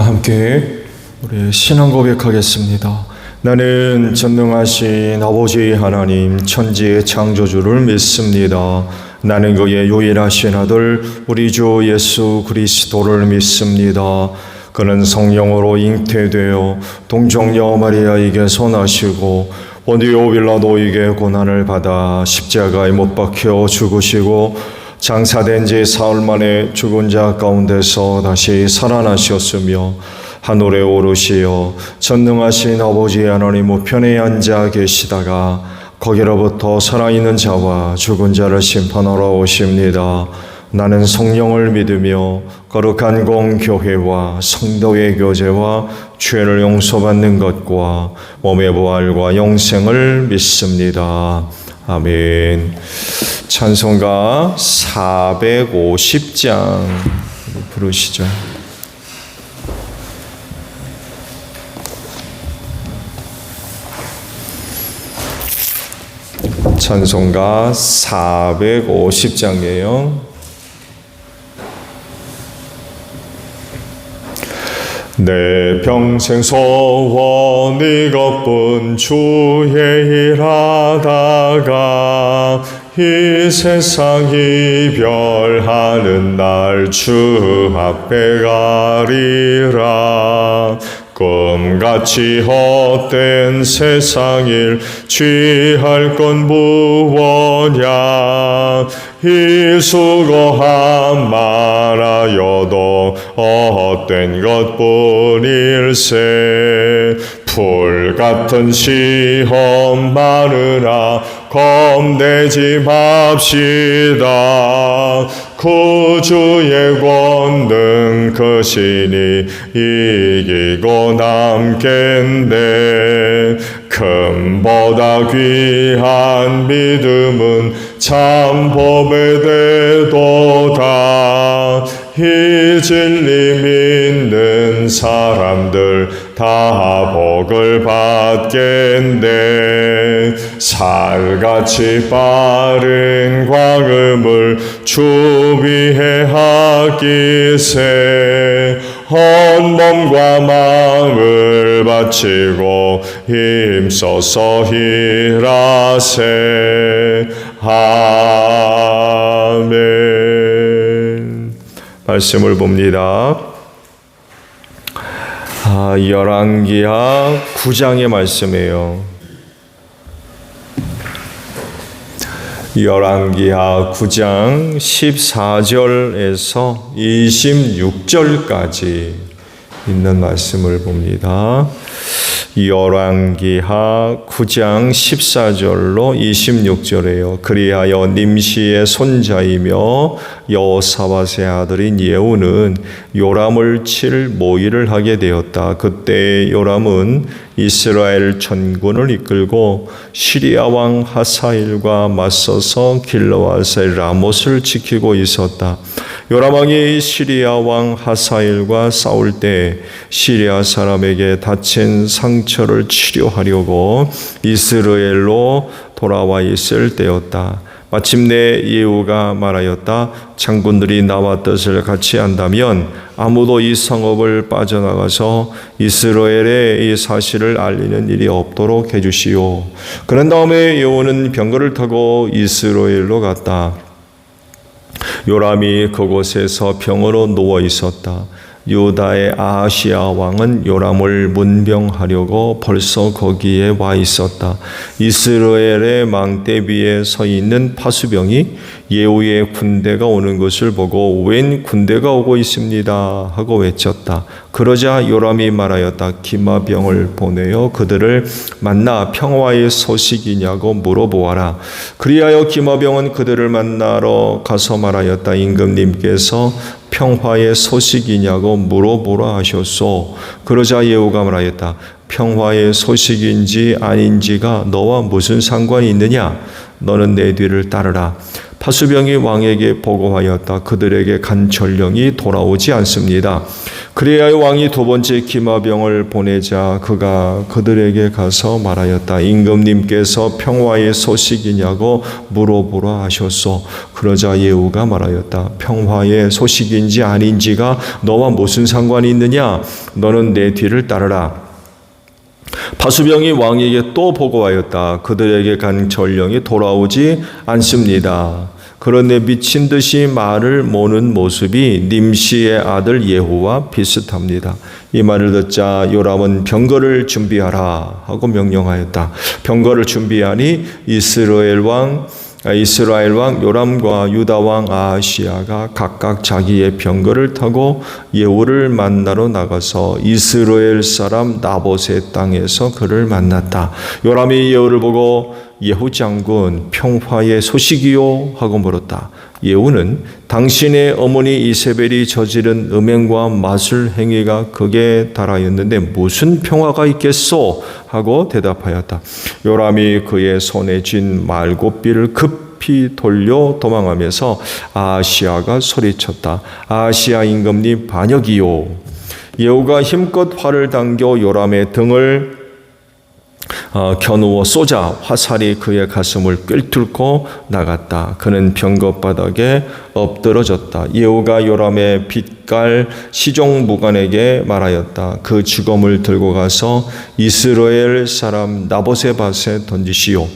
함께 우리 신앙 고백하겠습니다. 나는 전능하신 아버지 하나님 천지의 창조주를 믿습니다. 나는 그의 유일하신 아들 우리 주 예수 그리스도를 믿습니다. 그는 성령으로 잉태되어 동정녀 마리아에게서 나시고 본디오 빌라도에게 고난을 받아 십자가에 못 박혀 죽으시고 장사된 지 사흘 만에 죽은 자 가운데서 다시 살아나셨으며 하늘에 오르시어 전능하신 아버지 하나님 우편에 앉아 계시다가 거기로부터 살아있는 자와 죽은 자를 심판하러 오십니다. 나는 성령을 믿으며 거룩한 공교회와 성도의 교제와 죄를 용서받는 것과 몸의 부활과 영생을 믿습니다. 아멘. 찬송가 450장 부르시죠. 찬송가 450장이에요. 내 평생 소원이 것뿐 주의 일하다가 이 세상 이별하는 날 주 앞에 가리라. 꿈같이 헛된 세상 일 취할 건 무엇냐. 이 수고함 말하여도 헛된 것뿐일세. 풀같은 시험 많으나 겁내지 맙시다. 구주의 권능 크시니 이기고 남겠네. 금보다 귀한 믿음은 참 법에 대도다. 이 진리 믿는 사람들 다 복을 받겠네. 살같이 빠른 광음을 주 위에 하기세. 헌 몸과 마음을 바치고 힘써서 일하세. 아멘. 말씀을 봅니다. 열왕기하 9장의 말씀이에요. 열왕기하 9장 14절에서 26절까지 있는 말씀을 봅니다. 열왕기하 9장 14절로 26절에요. 그리하여 nim시의 손자이며 여호사밧의 아들인 예후는 요람을 칠 모의를 하게 되었다. 그때 요람은 이스라엘 전군을 이끌고 시리아 왕 하사일과 맞서서 길르앗의 라못을 지키고 있었다. 요람 왕이 시리아 왕 하사일과 싸울 때 시리아 사람에게 다친 상처를 치료하려고 이스라엘로 돌아와 있을 때였다. 마침내 예후가 말하였다. 장군들이 나와 뜻을 같이 한다면 아무도 이 성읍을 빠져나가서 이스라엘에 이 사실을 알리는 일이 없도록 해주시오. 그런 다음에 예후는 병거를 타고 이스라엘로 갔다. 요람이 그곳에서 병으로 누워 있었다. 유다의 아하시야 왕은 요람을 문병하려고 벌써 거기에 와 있었다. 이스라엘의 망대 위에 서 있는 파수병이 예후의 군대가 오는 것을 보고 웬 군대가 오고 있습니다 하고 외쳤다. 그러자 요람이 말하였다. 기마병을 보내어 그들을 만나 평화의 소식이냐고 물어보아라. 그리하여 기마병은 그들을 만나러 가서 말하였다. 임금님께서 평화의 소식이냐고 물어보라 하셨소. 그러자 예후가 말하였다. 평화의 소식인지 아닌지가 너와 무슨 상관이 있느냐? 너는 내 뒤를 따르라. 파수병이 왕에게 보고하였다. 그들에게 간 전령이 돌아오지 않습니다. 그래야 왕이 두 번째 기마병을 보내자 그가 그들에게 가서 말하였다. 임금님께서 평화의 소식이냐고 물어보라 하셨소. 그러자 예후가 말하였다. 평화의 소식인지 아닌지가 너와 무슨 상관이 있느냐? 너는 내 뒤를 따르라. 파수병이 왕에게 또 보고하였다. 그들에게 간 전령이 돌아오지 않습니다. 그런데 미친 듯이 말을 모는 모습이 nim시의 아들 예후와 비슷합니다. 이 말을 듣자 요람은 병거를 준비하라 하고 명령하였다. 병거를 준비하니 이스라엘 왕 요람과 유다 왕 아하시야가 각각 자기의 병거를 타고 예후를 만나러 나가서 이스라엘 사람 나봇의 땅에서 그를 만났다. 요람이 예후를 보고 예후 장군 평화의 소식이요 하고 물었다. 예후는 당신의 어머니 이세벨이 저지른 음행과 마술 행위가 극에 달하였는데 무슨 평화가 있겠소 하고 대답하였다. 요람이 그의 손에 쥔 말곶비를 급히 돌려 도망하면서 아하시야가 소리쳤다. 아하시야 임금님 반역이요. 예후가 힘껏 활을 당겨 요람의 등을 겨누어 쏘자 화살이 그의 가슴을 꿰뚫고 나갔다. 그는 병거 바닥에 엎드러졌다. 예후가 요람의 빛깔 시종무관에게 말하였다. 그 주검을 들고 가서 이스라엘 사람 나봇의 밭에 던지시오.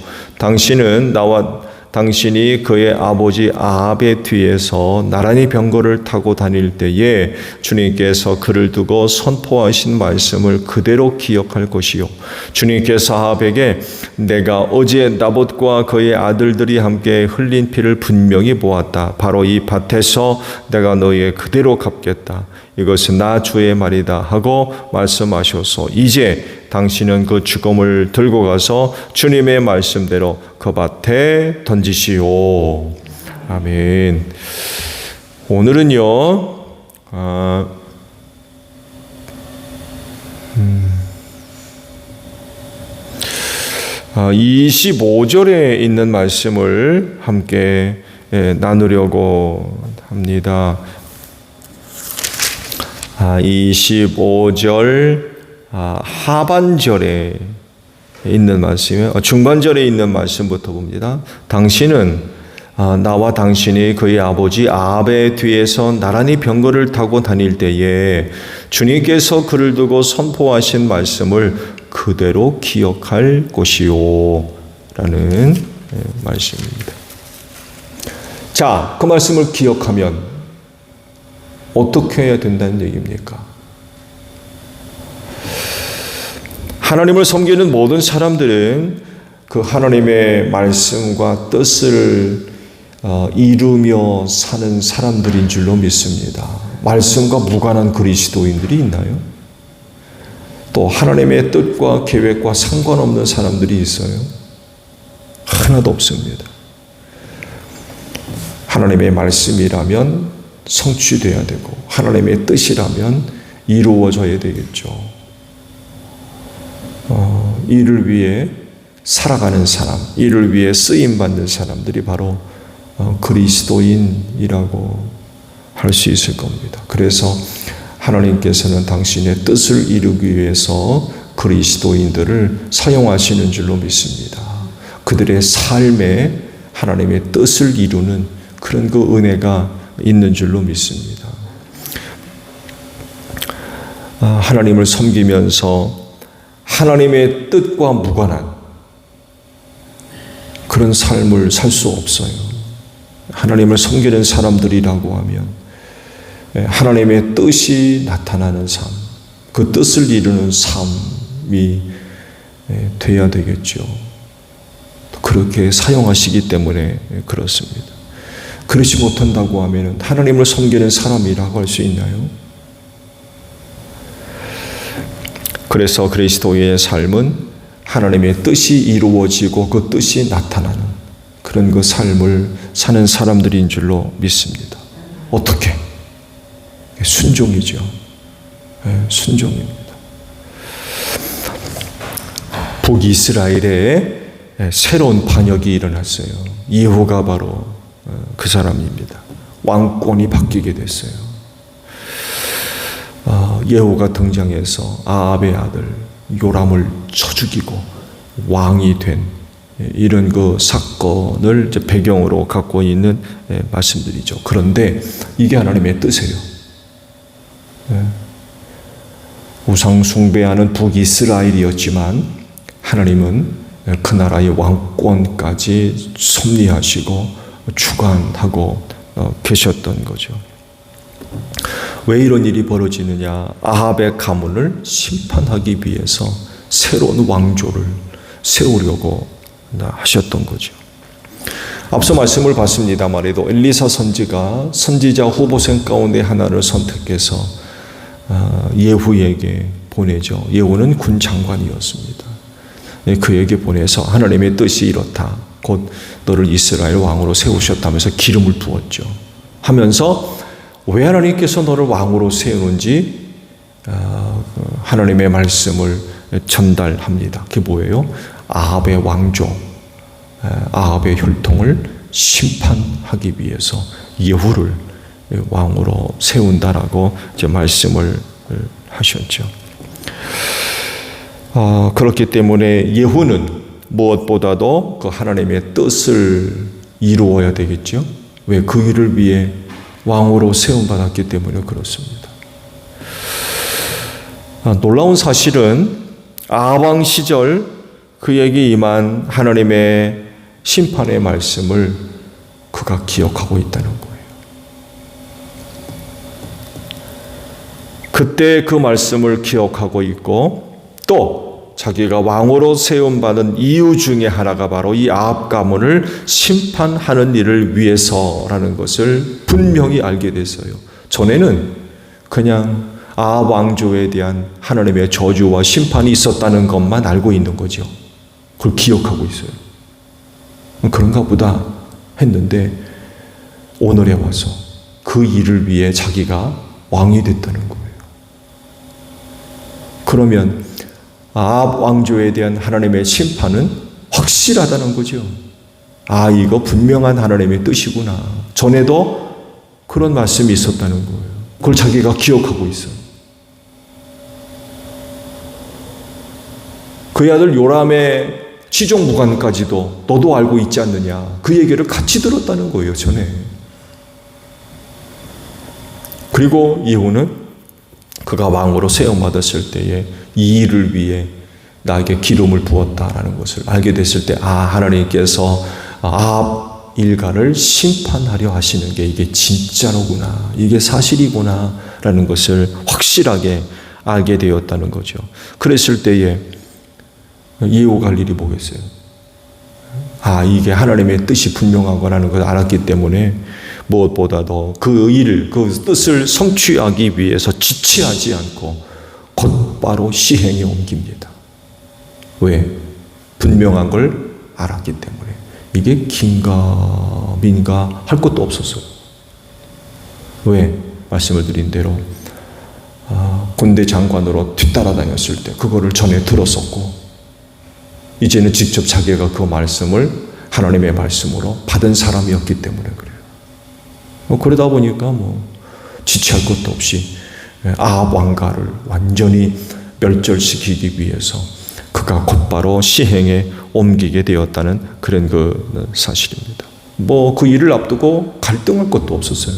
당신이 그의 아버지 아합의 뒤에서 나란히 병거를 타고 다닐 때에 주님께서 그를 두고 선포하신 말씀을 그대로 기억할 것이요. 주님께서 아합에게 내가 어제 나봇과 그의 아들들이 함께 흘린 피를 분명히 보았다. 바로 이 밭에서 내가 너희에 그대로 갚겠다. 이것은 나 주의 말이다 하고 말씀하셔서 이제 당신은 그 주검을 들고 가서 주님의 말씀대로 그 밭에 던지시오. 아멘. 오늘은요, 25절에 있는 말씀을 함께 나누려고 합니다. 25절 하반절에 있는 말씀이에요. 중반절에 있는 말씀부터 봅니다. 당신은 나와 당신이 그의 아버지 아합의 뒤에서 나란히 병거를 타고 다닐 때에 주님께서 그를 두고 선포하신 말씀을 그대로 기억할 것이요 라는 말씀입니다. 자, 그 말씀을 기억하면 어떻게 해야 된다는 얘기입니까? 하나님을 섬기는 모든 사람들은 그 하나님의 말씀과 뜻을 이루며 사는 사람들인 줄로 믿습니다. 말씀과 무관한 그리스도인들이 있나요? 또 하나님의 뜻과 계획과 상관없는 사람들이 있어요? 하나도 없습니다. 하나님의 말씀이라면 성취돼야 되고 하나님의 뜻이라면 이루어져야 되겠죠. 이를 위해 살아가는 사람, 이를 위해 쓰임받는 사람들이 바로 그리스도인이라고 할 수 있을 겁니다. 그래서 하나님께서는 당신의 뜻을 이루기 위해서 그리스도인들을 사용하시는 줄로 믿습니다. 그들의 삶에 하나님의 뜻을 이루는 그런 그 은혜가 있는 줄로 믿습니다. 하나님을 섬기면서 하나님의 뜻과 무관한 그런 삶을 살 수 없어요. 하나님을 섬기는 사람들이라고 하면 하나님의 뜻이 나타나는 삶, 그 뜻을 이루는 삶이 돼야 되겠죠. 그렇게 사용하시기 때문에 그렇습니다. 그렇지 못한다고 하면 하나님을 섬기는 사람이라고 할 수 있나요? 그래서 그리스도의 삶은 하나님의 뜻이 이루어지고 그 뜻이 나타나는 그런 그 삶을 사는 사람들인 줄로 믿습니다. 어떻게? 순종이죠. 순종입니다. 북이스라엘에 새로운 반역이 일어났어요. 예후가 바로 그 사람입니다. 왕권이 바뀌게 됐어요. 예후가 등장해서 아합의 아들 요람을 쳐 죽이고 왕이 된 이런 그 사건을 이제 배경으로 갖고 있는 말씀들이죠. 그런데 이게 하나님의 뜻이에요. 우상 숭배하는 북이스라엘이었지만 하나님은 그 나라의 왕권까지 섭리하시고 주관하고 계셨던 거죠. 왜 이런 일이 벌어지느냐? 아합의 가문을 심판하기 위해서 새로운 왕조를 세우려고 하셨던 거죠. 앞서 말씀을 봤습니다만 엘리사 선지가 선지자 후보생 가운데 하나를 선택해서 예후에게 보내죠. 예후는 군 장관이었습니다. 그에게 보내서 하나님의 뜻이 이렇다. 곧 너를 이스라엘 왕으로 세우셨다면서 기름을 부었죠. 하면서 왜 하나님께서 너를 왕으로 세우는지 하나님의 말씀을 전달합니다. 그게 뭐예요? 아합의 왕조, 아합의 혈통을 심판하기 위해서 예후를 왕으로 세운다라고 이제 말씀을 하셨죠. 그렇기 때문에 예후는 무엇보다도 그 하나님의 뜻을 이루어야 되겠죠. 왜? 그 일을 위해 왕으로 세움받았기 때문에 그렇습니다. 놀라운 사실은 아합 왕 시절 그에게 임한 하나님의 심판의 말씀을 그가 기억하고 있다는 거예요. 그때 그 말씀을 기억하고 있고 또 자기가 왕으로 세움받은 이유 중에 하나가 바로 이 아합 가문을 심판하는 일을 위해서라는 것을 분명히 알게 됐어요. 전에는 그냥 아합 왕조에 대한 하나님의 저주와 심판이 있었다는 것만 알고 있는 거죠. 그걸 기억하고 있어요. 그런가 보다 했는데 오늘에 와서 그 일을 위해 자기가 왕이 됐다는 거예요. 그러면 아합 왕조에 대한 하나님의 심판은 확실하다는 거죠. 이거 분명한 하나님의 뜻이구나. 전에도 그런 말씀이 있었다는 거예요. 그걸 자기가 기억하고 있어요. 그의 아들 요람의 치종무관까지도 너도 알고 있지 않느냐. 그 얘기를 같이 들었다는 거예요, 전에. 그리고 예후는 그가 왕으로 세움받았을 때에 이 일을 위해 나에게 기름을 부었다라는 것을 알게 됐을 때 하나님께서 아합 일가를 심판하려 하시는 게 이게 진짜로구나. 이게 사실이구나 라는 것을 확실하게 알게 되었다는 거죠. 그랬을 때에 예후가 할 일이 뭐겠어요? 이게 하나님의 뜻이 분명하구나라는 걸 알았기 때문에 무엇보다도 그 일을, 그 뜻을 성취하기 위해서 지체하지 않고 곧바로 시행에 옮깁니다. 왜? 분명한 걸 알았기 때문에. 이게 긴가 민가 할 것도 없었어요. 왜? 말씀을 드린 대로 군대 장관으로 뒤따라다녔을 때 그거를 전에 들었었고 이제는 직접 자기가 그 말씀을 하나님의 말씀으로 받은 사람이었기 때문에 그래요. 그러다 보니까 지체할 것도 없이 아합 왕가를 완전히 멸절시키기 위해서 그가 곧바로 시행에 옮기게 되었다는 그런 그 사실입니다. 그 일을 앞두고 갈등할 것도 없었어요.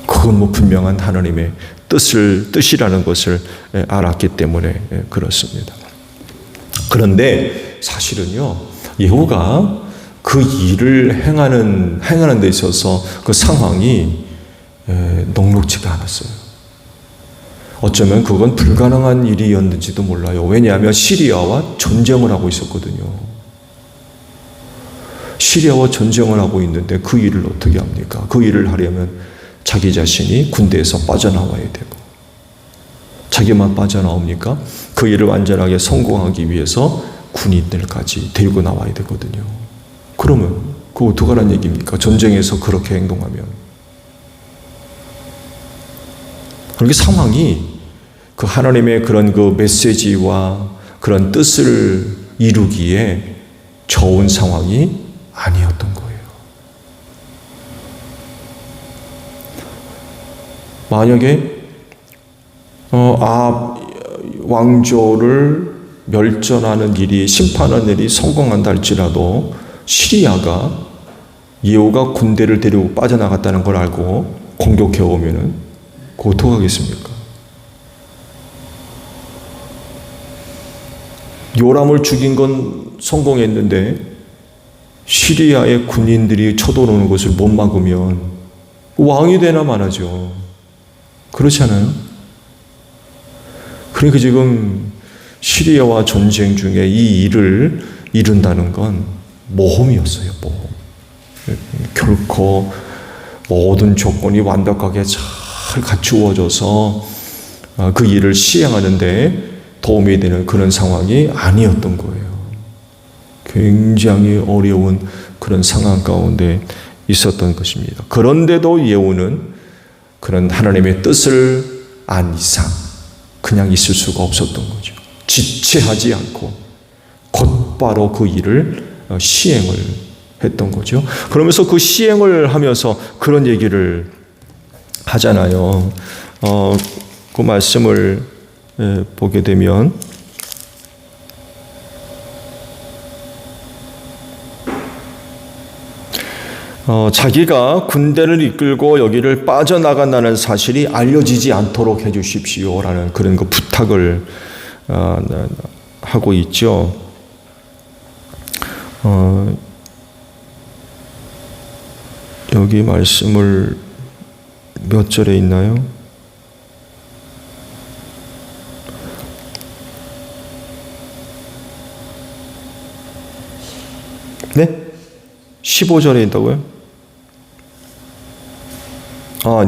그건 분명한 하나님의 뜻이라는 것을 알았기 때문에 그렇습니다. 그런데 사실은요, 예후가 그 일을 행하는 데 있어서 그 상황이 녹록지가 않았어요. 어쩌면 그건 불가능한 일이었는지도 몰라요. 왜냐하면 시리아와 전쟁을 하고 있었거든요. 시리아와 전쟁을 하고 있는데 그 일을 어떻게 합니까? 그 일을 하려면 자기 자신이 군대에서 빠져나와야 되고, 자기만 빠져나옵니까? 그 일을 완전하게 성공하기 위해서 군인들까지 데리고 나와야 되거든요. 그러면 그거 어떡하란 얘기입니까? 전쟁에서 그렇게 행동하면. 그렇게 상황이 그 하나님의 그런 그 메시지와 그런 뜻을 이루기에 좋은 상황이 아니었던 거예요. 만약에 왕조를 멸절하는 일이, 심판하는 일이 성공한다 할지라도 시리아가 예후가 군대를 데리고 빠져나갔다는 걸 알고 공격해 오면은 그거 어떡하겠습니까? 요람을 죽인 건 성공했는데 시리아의 군인들이 쳐들어오는 것을 못 막으면 왕이 되나 마나죠. 그렇지 않아요? 그러니까 지금 시리아와 전쟁 중에 이 일을 이룬다는 건 모험이었어요. 모험. 결코 모든 조건이 완벽하게 잘 갖추어져서 그 일을 시행하는데 도움이 되는 그런 상황이 아니었던 거예요. 굉장히 어려운 그런 상황 가운데 있었던 것입니다. 그런데도 예후는 그런 하나님의 뜻을 안 이상 그냥 있을 수가 없었던 거죠. 지체하지 않고 곧바로 그 일을 시행을 했던 거죠. 그러면서 그 시행을 하면서 그런 얘기를 하잖아요. 그 말씀을 보게 되면 자기가 군대를 이끌고 여기를 빠져나간다는 사실이 알려지지 않도록 해주십시오라는 그런 그 부탁을 하고 있죠. 여기 말씀을 몇 절에 있나요? 네? 15절에 있다고요?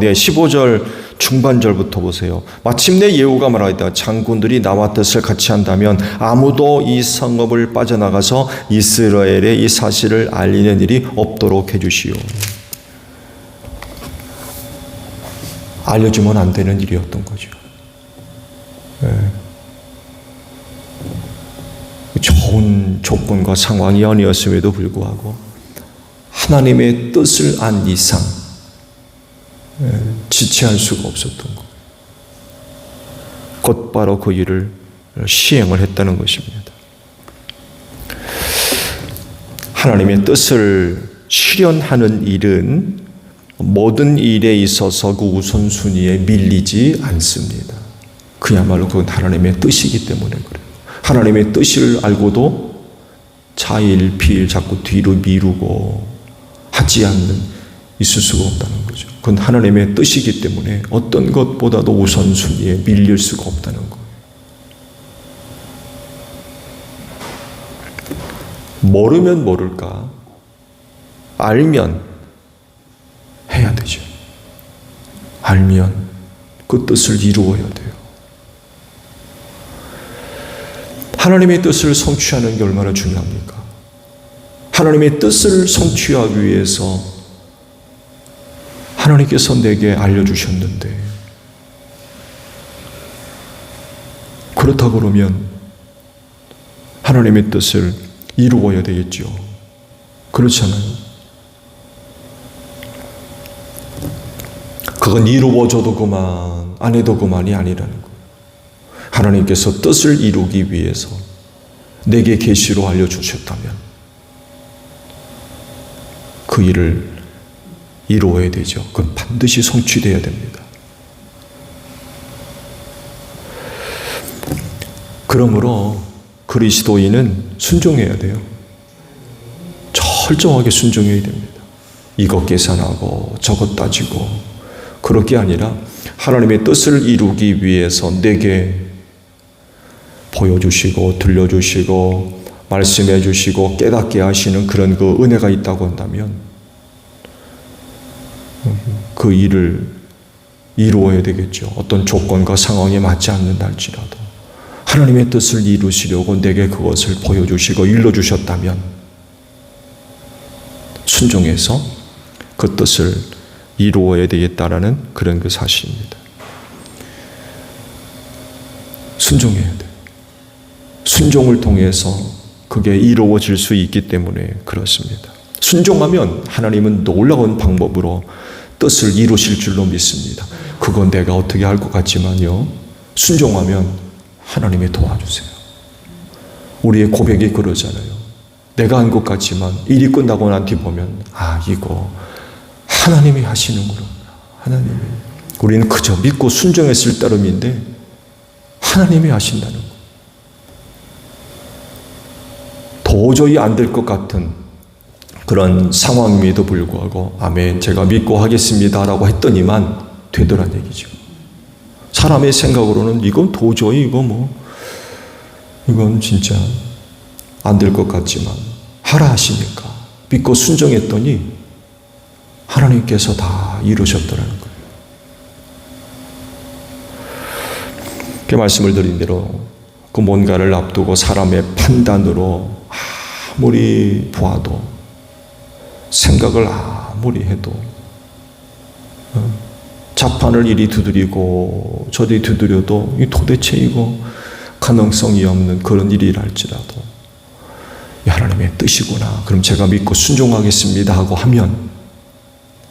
네. 15절 중반절부터 보세요. 마침내 예후가 말하였다. 장군들이 나와 뜻을 같이 한다면 아무도 이 성읍을 빠져나가서 이스라엘에 이 사실을 알리는 일이 없도록 해주시오. 알려주면 안 되는 일이었던 거죠. 네. 좋은 조건과 상황이 아니었음에도 불구하고 하나님의 뜻을 안 이상 지체할 수가 없었던 거예요. 곧바로 그 일을 시행을 했다는 것입니다. 하나님의 뜻을 실현하는 일은 모든 일에 있어서 그 우선순위에 밀리지 않습니다. 그야말로 그건 하나님의 뜻이기 때문에 그래요. 하나님의 뜻을 알고도 자일피일 자꾸 뒤로 미루고 하지 않는 있을 수가 없다는 거죠. 그건 하나님의 뜻이기 때문에 어떤 것보다도 우선순위에 밀릴 수가 없다는 거예요. 모르면 모를까, 알면 해야 되죠. 알면 그 뜻을 이루어야 돼요. 하나님의 뜻을 성취하는 게 얼마나 중요합니까? 하나님의 뜻을 성취하기 위해서 하나님께서 내게 알려주셨는데, 그렇다고 그러면 하나님의 뜻을 이루어야 되겠죠. 그렇잖아요. 그건 이루어져도 그만, 안 해도 그만이 아니라는 거예요. 하나님께서 뜻을 이루기 위해서 내게 계시로 알려주셨다면 그 일을 이루어야 되죠. 그건 반드시 성취되어야 됩니다. 그러므로 그리스도인은 순종해야 돼요. 철저하게 순종해야 됩니다. 이것 계산하고 저것 따지고 그럴 게 아니라 하나님의 뜻을 이루기 위해서 내게 보여주시고 들려주시고 말씀해 주시고 깨닫게 하시는 그런 그 은혜가 있다고 한다면 그 일을 이루어야 되겠죠. 어떤 조건과 상황에 맞지 않는다 할지라도 하나님의 뜻을 이루시려고 내게 그것을 보여주시고 일러주셨다면 순종해서 그 뜻을 이루어야 되겠다라는 그런 그 사실입니다. 순종해야 돼요. 순종을 통해서 그게 이루어질 수 있기 때문에 그렇습니다. 순종하면 하나님은 놀라운 방법으로 뜻을 이루실 줄로 믿습니다. 그건 내가 어떻게 할 것 같지만요. 순종하면 하나님이 도와주세요. 우리의 고백이 그러잖아요. 내가 한 것 같지만 일이 끝나고 난 뒤 보면 이거 하나님이 하시는구나. 하나님이. 우리는 그저 믿고 순종했을 따름인데 하나님이 하신다는 거. 도저히 안 될 것 같은 그런 상황임에도 불구하고 아멘, 제가 믿고 하겠습니다라고 했더니만 되더란 얘기죠. 사람의 생각으로는 이건 도저히 이건 진짜 안 될 것 같지만 하라 하시니까 믿고 순종했더니 하나님께서 다 이루셨더라는 거예요. 그 말씀을 드린 대로 그 뭔가를 앞두고 사람의 판단으로 아무리 보아도 생각을 아무리 해도 자판을 이리 두드리고 저리 두드려도 도대체 이거 가능성이 없는 그런 일이랄지라도 하나님의 뜻이구나. 그럼 제가 믿고 순종하겠습니다 하고 하면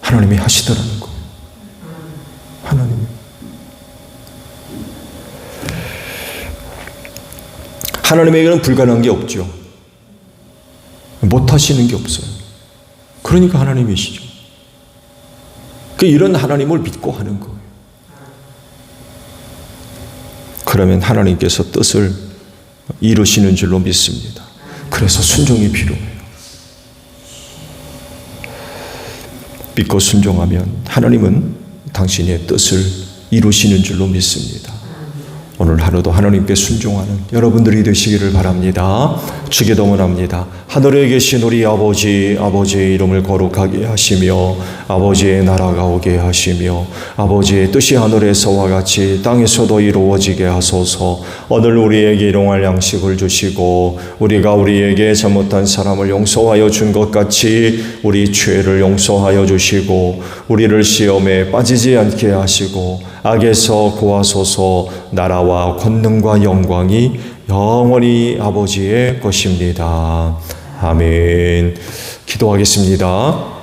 하나님이 하시더라는 거예요. 하나님에게는 불가능한 게 없죠. 못 하시는 게 없어요. 그러니까 하나님이시죠. 이런 하나님을 믿고 하는 거예요. 그러면 하나님께서 뜻을 이루시는 줄로 믿습니다. 그래서 순종이 필요해요. 믿고 순종하면 하나님은 당신의 뜻을 이루시는 줄로 믿습니다. 오늘 하루도 하나님께 순종하는 여러분들이 되시기를 바랍니다. 주기도문합니다. 하늘에 계신 우리 아버지, 아버지의 이름을 거룩하게 하시며 아버지의 나라가 오게 하시며 아버지의 뜻이 하늘에서와 같이 땅에서도 이루어지게 하소서. 오늘 우리에게 일용할 양식을 주시고 우리가 우리에게 잘못한 사람을 용서하여 준 것 같이 우리 죄를 용서하여 주시고 우리를 시험에 빠지지 않게 하시고 악에서 구하소서. 나라와 권능과 영광이 영원히 아버지의 것입니다. 아멘. 기도하겠습니다.